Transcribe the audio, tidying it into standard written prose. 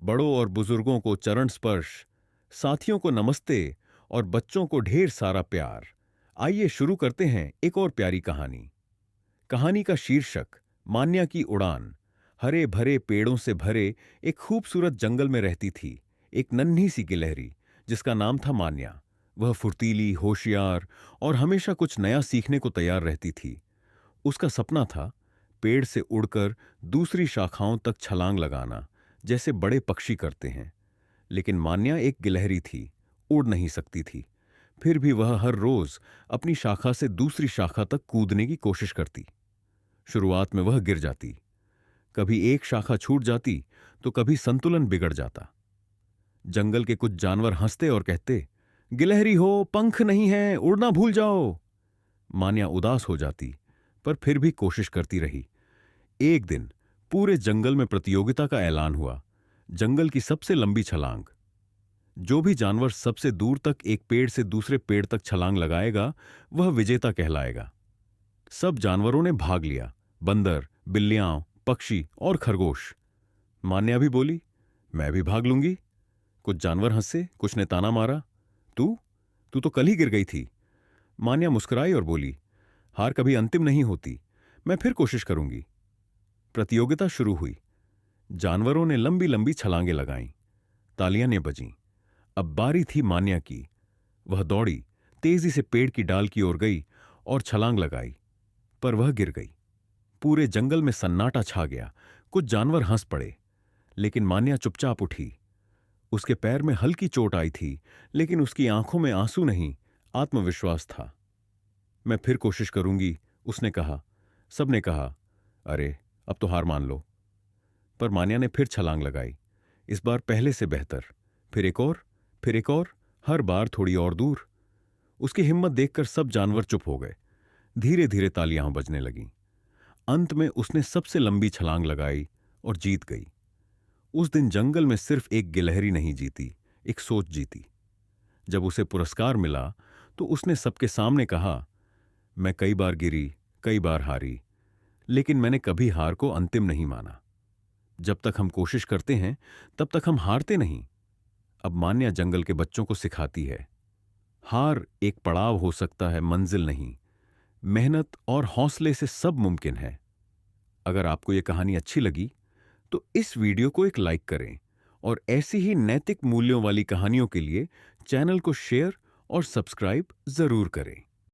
बड़ों और बुजुर्गों को चरण स्पर्श, साथियों को नमस्ते और बच्चों को ढेर सारा प्यार। आइए शुरू करते हैं एक और प्यारी कहानी। कहानी का शीर्षक मान्या की उड़ान। हरे भरे पेड़ों से भरे एक खूबसूरत जंगल में रहती थी एक नन्ही सी गिलहरी जिसका नाम था मान्या। वह फुर्तीली, होशियार और हमेशा कुछ नया सीखने को तैयार रहती थी। उसका सपना था पेड़ से उड़कर दूसरी शाखाओं तक छलांग लगाना, जैसे बड़े पक्षी करते हैं। लेकिन मान्या एक गिलहरी थी, उड़ नहीं सकती थी। फिर भी वह हर रोज अपनी शाखा से दूसरी शाखा तक कूदने की कोशिश करती। शुरुआत में वह गिर जाती, कभी एक शाखा छूट जाती तो कभी संतुलन बिगड़ जाता। जंगल के कुछ जानवर हंसते और कहते, गिलहरी हो, पंख नहीं है, उड़ना भूल जाओ। मान्या उदास हो जाती, पर फिर भी कोशिश करती रही। एक दिन पूरे जंगल में प्रतियोगिता का ऐलान हुआ। जंगल की सबसे लंबी छलांग। जो भी जानवर सबसे दूर तक एक पेड़ से दूसरे पेड़ तक छलांग लगाएगा, वह विजेता कहलाएगा। सब जानवरों ने भाग लिया, बंदर, बिल्लियां, पक्षी और खरगोश। मान्या भी बोली, मैं भी भाग लूंगी। कुछ जानवर हंसे, कुछ ने ताना मारा, तू तू तो कल ही गिर गई थी। मान्या मुस्कुराई और बोली, हार कभी अंतिम नहीं होती, मैं फिर कोशिश करूंगी। प्रतियोगिता शुरू हुई। जानवरों ने लंबी लंबी छलांगें लगाईं, तालियां ने बजीं। अब बारी थी मान्या की। वह दौड़ी, तेजी से पेड़ की डाल की ओर गई और छलांग लगाई, पर वह गिर गई। पूरे जंगल में सन्नाटा छा गया। कुछ जानवर हंस पड़े, लेकिन मान्या चुपचाप उठी। उसके पैर में हल्की चोट आई थी, लेकिन उसकी आंखों में आंसू नहीं, आत्मविश्वास था। मैं फिर कोशिश करूंगी, उसने कहा। सबने कहा, अरे अब तो हार मान लो। पर मान्या ने फिर छलांग लगाई, इस बार पहले से बेहतर। फिर एक और, फिर एक और, हर बार थोड़ी और दूर। उसकी हिम्मत देखकर सब जानवर चुप हो गए। धीरे धीरे तालियां बजने लगीं। अंत में उसने सबसे लंबी छलांग लगाई और जीत गई। उस दिन जंगल में सिर्फ एक गिलहरी नहीं जीती, एक सोच जीती। जब उसे पुरस्कार मिला तो उसने सबके सामने कहा, मैं कई बार गिरी, कई बार हारी, लेकिन मैंने कभी हार को अंतिम नहीं माना। जब तक हम कोशिश करते हैं, तब तक हम हारते नहीं। अब मान्या जंगल के बच्चों को सिखाती है, हार एक पड़ाव हो सकता है, मंजिल नहीं। मेहनत और हौसले से सब मुमकिन है। अगर आपको यह कहानी अच्छी लगी तो इस वीडियो को एक लाइक करें और ऐसी ही नैतिक मूल्यों वाली कहानियों के लिए चैनल को शेयर और सब्सक्राइब जरूर करें।